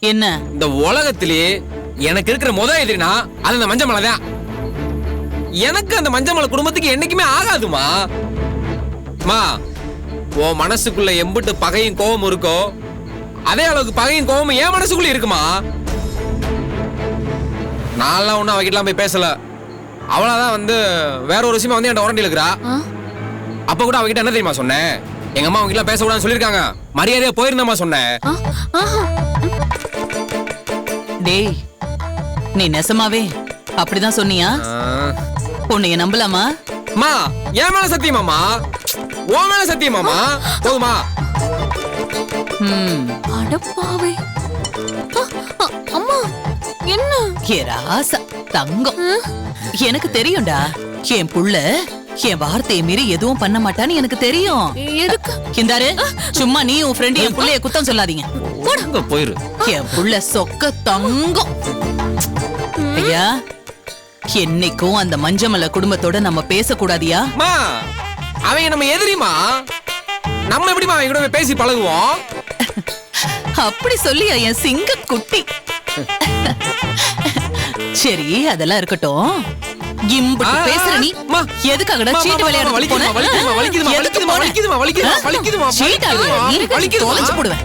என்ன? இந்த உலகத்திலேயே எனக்கு இருக்கிற முதல் எதிரினா அது அந்த மஞ்சள் மலை தான். எனக்கு அந்த மஞ்சள் மலை குடும்பத்துக்கு என்னைக்குமே ஆகாதுமா. மா, உன் மனசுக்குள்ள எம்பிட்டு பகையும் கோபம் இருக்கோ அதே அளவுக்கு பகையும் கோபமும் என் மனசுக்குள்ள இருக்குமா. நான்லாம் ஒன்னும் அவகிட்டலாம் போய் பேசல. அவளாதான் வேற ஒரு விஷயமா என்கிட்ட உரண்டி இருக்கிறா. அப்ப கூட அவகிட்ட என்ன தெரியுமா சொன்னேன்? எங்க அம்மா அவங்கிட்ட பேசக்கூடாதுன்னு சொல்லிருக்காங்க. மரியாதையா போயிருந்தமா சொன்னேன். டேய், நீ நெசமாவே அப்படிதான் சொன்னியா? உன்னைய நம்பலாமா? மா, என் மேல சத்தியமாமா? உன் மேல சத்தியமாமா? போதுமா? அடப்பாவே. அம்மா என்ன? ஏ ராசா தங்கம், எனக்கு தெரியும்டா. என் புள்ள என் வார்த்தையை மீறி எதுவும் பண்ண மாட்டான்னு எனக்கு தெரியும். எதுக்கு? இந்தாரு, சும்மா நீ உன் ஃப்ரெண்ட் என் புள்ளைய குத்தம் சொல்லாதீங்க. போயிரு. என் புள்ள சொக்க தங்கம். ஐயா, என்னைக்கும் அந்த மஞ்சமலை குடும்பத்தோட நம்ம பேசக்கூடாதியா? மா, அவங்க நம்ம எதிரிமா. நம்ம எப்படிமா அவங்க கூட பேசி பழகுவோம்? அப்படி சொல்லியா என் சிங்க குட்டி? சரி, அதெல்லாம் இருக்கட்டும். இம்புட்டு பேசுற நீ எதுக்காகடா சீட்டு விளையாட போன? தொலைச்சு போடுவேன்.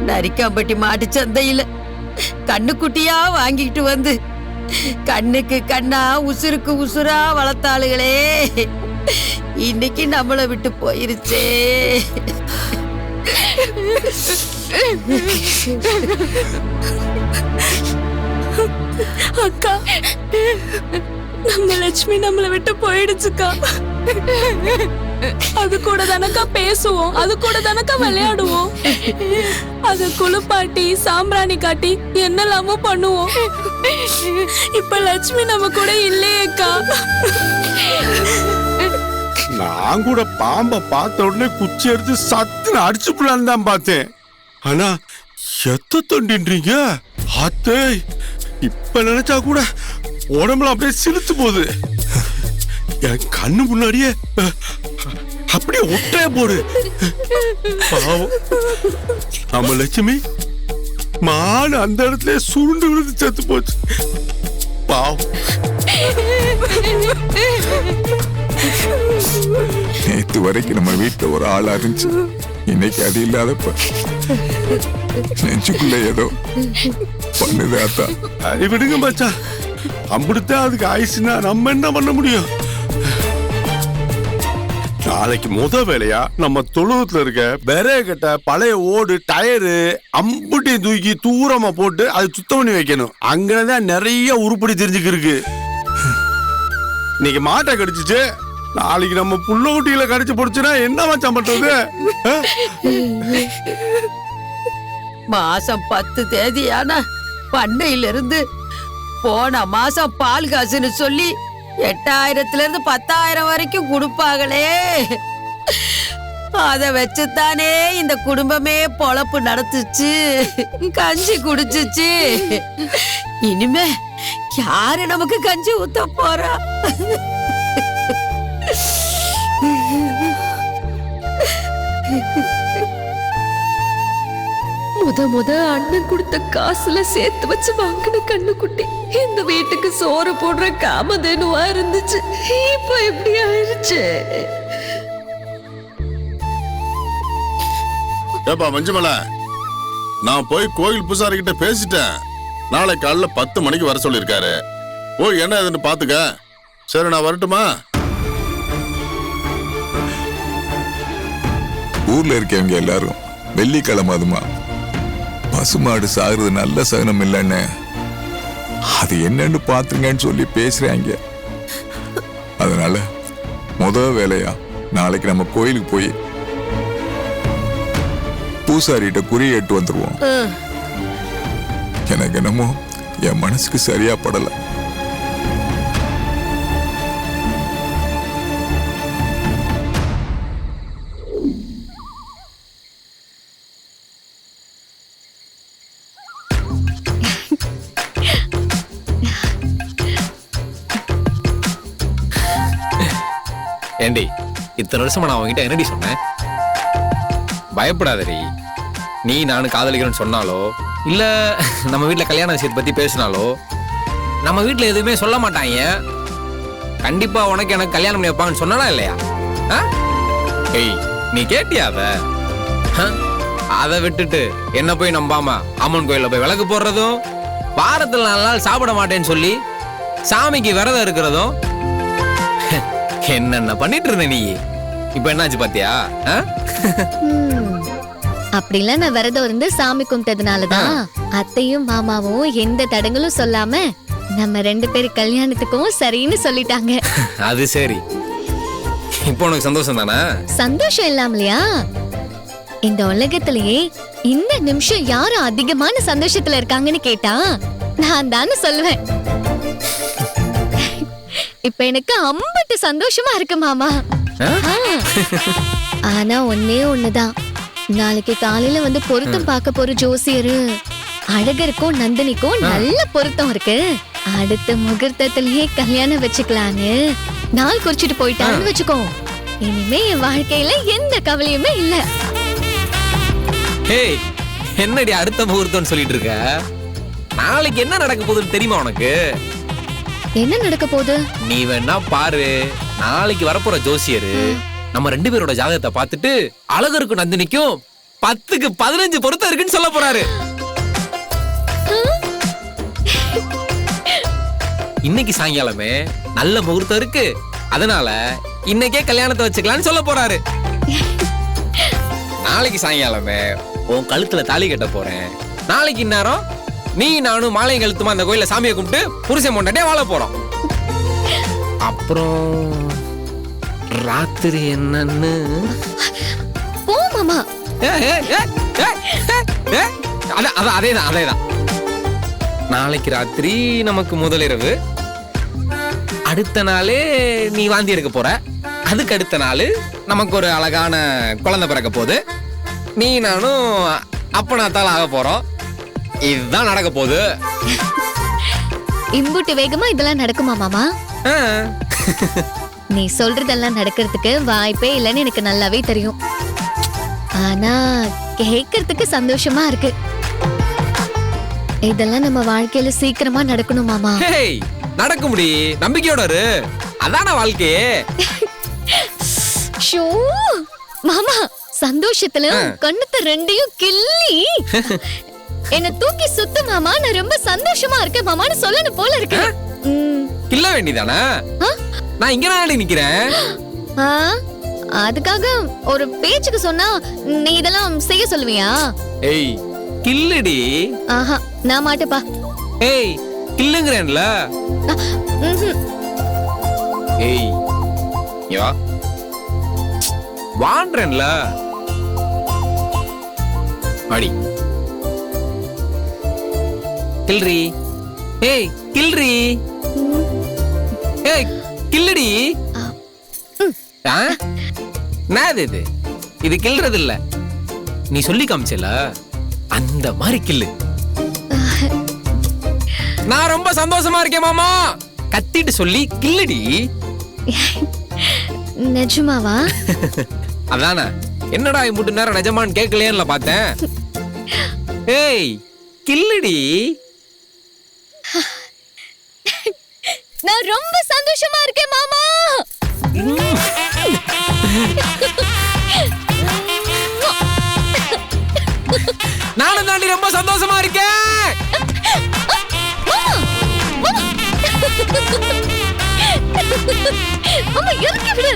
நரிக்காம்பட்டி மாட்டு சந்தையில கண்ணுக்குட்டியா வாங்கிட்டு வந்து கண்ணுக்கு கண்ணா உசுருக்கு உசுரா வளர்த்தாளுகளே, இன்னைக்கு நம்மளை விட்டு போயிருச்சே. அக்கா, நம்ம லட்சுமி நம்மளை விட்டு போயிடுச்சுக்கா. அது கூட தானக்கா பேசுவோம், அது கூட தானக்கா விளையாடுவோம், அத குளிப்பாட்டி சாம்பிராணி காட்டி என்னெல்லாமோ பண்ணுவோம். இப்ப லட்சுமி நம்ம கூட இல்லையேக்கா. நான் கூட பாம்பை பார்த்த உடனே குச்சி எடுத்து சத்துன்னு அடிச்சு போலான்னு தான் பார்த்தேன். ஆனா எத்த தொண்டின்றீங்க அத்தே, இப்ப நினைச்சா கூட உடம்புல அப்படியே சிலுத்து போகுது. என் கண்ணு முன்னாடியே அப்படியே ஒட்டைய போடு. பாவம் நம்ம லட்சுமி மாடு அந்த இடத்துல சுருண்டு விழுந்து செத்து போச்சு. பாவம். நேத்து வரைக்கும் நம்ம வீட்டுல ஒரு ஆளா இருந்துச்சு, இன்னைக்கு அது இல்லாதப்ப நெஞ்சுக்குள்ள ஏதோ பண்ணுது. அதான் அதை விடுங்க மச்சா, அப்படித்தான் அதுக்கு ஆயிடுச்சுன்னா நம்ம என்ன பண்ண முடியும்? நாளைக்கு முத வேலையா நம்ம தொழுவத்துல இருக்க பெரிய கட்ட பழைய ஓடு டயரு அம்புட்டி தூக்கி தூரமா போட்டு அது சுத்தம் பண்ணி வைக்கணும். அங்கதான் நிறைய உருப்படி தெரிஞ்சுக்கு இருக்கு. இன்னைக்கு மாட்டை கடிச்சிச்சு, நாளைக்கு நம்ம புள்ள குட்டியில கடிச்சு போடுச்சுன்னா என்ன மச்சான் பண்றது? மாசம் 10 தேதியான பண்ணையில இருந்து போன மாசம் பால் காசுன்னு சொல்லி 8000ல இருந்து 10,000 வரைக்கும் கொடுப்பாங்களே. அத வச்சுத்தானே இந்த குடும்பமே பொழப்பு நடத்துச்சு, கஞ்சி குடிச்சுச்சு. இனிமே யாரு நமக்கு கஞ்சி ஊத்த போறா? முத அண்ணன் கொடுத்த காசுல சேர்த்து வச்சு வாங்கின கண்ணுக்குட்டி இந்த வீட்டுக்கு சோறு போடுற காமதேனுவா இருந்துச்சு. இப்ப எப்படி ஆயிருச்சு? ஏப்பா மஞ்சமலை, நான் போய் கோயில் பூசாரி கிட்ட பேசிட்டேன். நாளை காலைல 10 மணிக்கு வர சொல்லிருக்காரு. போய் என்ன ஏதுன்னு பாத்துக்க. சரி, நான் வரட்டுமா? ஊர்ல இருக்கவங்க எல்லாரும் வெள்ளிக்கிழமை அதுமா பசுமாடு சாகுறது நல்ல சகனம் இல்லைன்னு அது என்னன்னு பாத்துங்கன்னு சொல்லி பேசுறாங்க. அதனால முதல் வேலையா நாளைக்கு நம்ம கோயிலுக்கு போய் பூசாரிட்ட குறி எட்டு வந்துருவோம். எனக்கு என்னமோ என் மனசுக்கு சரியா படல. ஏண்டி இத்தனை வருஷமா நான் அவன்கிட்ட என்னடி சொன்னேன்? பயப்படாதடி. நீ நானும் காதலிக்கிறேன்னு சொன்னாலோ இல்ல நம்ம வீட்டுல கல்யாண விஷயத்தை பத்தி பேசினாலோ நம்ம வீட்டுல எதுவுமே சொல்ல மாட்டாங்க. கண்டிப்பா உனக்கு எனக்கு கல்யாணம் பண்ணி வைப்பாங்கன்னு சொன்னானா இல்லையா? ஏய், நீ கேட்டியா அதை விட்டுட்டு என்ன போய் நம்பாம அம்மன் கோயில போய் விளக்கு போடுறதும், வாரத்துல 4 நாள் சாப்பிட மாட்டேன்னு சொல்லி சாமிக்கு விரதம் இருக்கிறதும் என்னென்ன பண்ணிட்டு இருந்த நீ. இப்ப என்னாச்சு பாத்தியா? அப்படிலாம் நான் விரதம் இருந்து சாமி கும்பிட்டதுனாலதான் அத்தையும் மாமாவும் எந்த தடங்களும் சொல்லாம நம்ம 2 பேர் கல்யாணத்துக்கும் சரின்னு சொல்லிட்டாங்க. அது சரி, இப்போ உனக்கு சந்தோஷம் தானே? சந்தோஷம் இல்லாமலையா? இந்த உலகத்திலேயே இந்த நிமிஷம் யாரு அதிகமான சந்தோஷத்துல இருக்காங்கன்னு கேட்டா நான் தானே சொல்லுவேன். இப்ப எனக்கு அம்பட்டு சந்தோஷமா இருக்கு மாமா. ஆனா ஒன்னே ஒண்ணுதான், நாளைக்கு காலையில வந்து பொருத்தம் பார்க்க போற ஜோசியரு அழகருக்கும் நந்தினிக்கும் நல்ல பொருத்தம் இருக்கு, அடுத்த முகூர்த்தத்திலேயே கல்யாணம் வச்சுக்கலான்னு நாள் குறிச்சிட்டு போயிட்டான்னு வச்சுக்கோ. இனிமே என் வாழ்க்கையில எந்த கவலையுமே இல்ல. ஏய், என்னடி அடுத்த முகூர்த்தம்னு சொல்லிட்டு இருக்க? நாளைக்கு என்ன நடக்க போகுதுன்னு தெரியுமா உனக்கு? என்ன நடக்க போகுது? நீ வேணா பாரு, நாளைக்கு வரப்போற ஜோசியரு நம்ம 2 பேரோட ஜாதகத்தை பார்த்துட்டு அழகருக்கும் நந்தினிக்கும் 10க்கு 15 பொருத்தம் இருக்குன்னு சொல்ல போறாரு. இன்னைக்கு சாயங்காலமே நல்ல முகூர்த்தம் இருக்கு, அதனால இன்னைக்கே கல்யாணத்தை வச்சுக்கலாம்னு சொல்ல போறாரு. நாளைக்கு சாயங்காலமே உன் கழுத்துல தாலி கட்ட போறேன். நாளைக்கு இந்நேரம் நீ நானும் மாலையும் கழுத்துமா அந்த கோயில சாமியை கும்பிட்டு புருஷன் பொண்டாட்டியா வாழ போறோம். அப்புறம் ராத்திரி என்னன்னு போ மாமா. அதேதான். நாளைக்கு ராத்திரி நமக்கு முதலிரவு, அடுத்த நாளே நீ வாந்தி எடுக்க போற, அதுக்கு அடுத்த நாள் நமக்கு ஒரு அழகான குழந்தை பிறக்க போகுது, நீ நானும் அப்பனாத்தால் ஆக போறோம். இதுதான் நடக்க போகுது. இம்புட்டு வேகமா இதெல்லாம் நடக்குமா மாமா? நீ சொல்றதெல்லாம் நடக்கிறதுக்கு வாய்ப்பே இல்லைன்னு எனக்கு நல்லாவே தெரியும். ஆனா கேட்கறதுக்கு சந்தோஷமா இருக்கு. இதெல்லாம் நம்ம வாழ்க்கையில சீக்கிரமா நடக்கணும் மாமா. நடக்க முடி, நம்பிக்கையோட இரு, அதான வாழ்க்கையே. ஷோ மாமா, சந்தோஷத்துல கண்ணத்தை 2யும் கிள்ளி என்ன தூக்கி சுத்து மாமா. நான் ரொம்ப சந்தோஷமா இருக்கேன் மாமான்னு சொல்லணும் போல இருக்கு. கிள்ள வேண்டியதானே? நான் இங்க நாடி நிக்கிறேன். அதுக்காக ஒரு பேச்சுக்கு சொன்னா நீ இதெல்லாம் செய்ய சொல்லுவியா? ஏய், கில்லுடி. ஆஹா, நான் மாட்டேப்பா. ஏய், கில்லுங்கறேன்ல. ஏய், யா வான்றேன்ல. அடி கில்ரி. ஏய், கில்ரி. ஏய், கில்லுடி. என்னது இது? இது கில்றது இல்ல, நீ சொல்லி காமிச்சல அந்த மாதிரி கில்லு. நான் ரொம்ப சந்தோஷமா இருக்கேன் மாமா, கத்திட்டு சொல்லி கில்லுடி. நிஜமாவா? அதானே, என்னடா இம்புட்டு நேரம் நிஜமான்னு கேட்கலையேன்னு பார்த்தேன். ஏய், கில்லுடி. நான் ரொம்ப சந்தோஷமா இருக்கேன் மாமா. நானும் தாண்டி ரொம்ப சந்தோஷமா இருக்கேன். அம்மா இறக்கி விடு.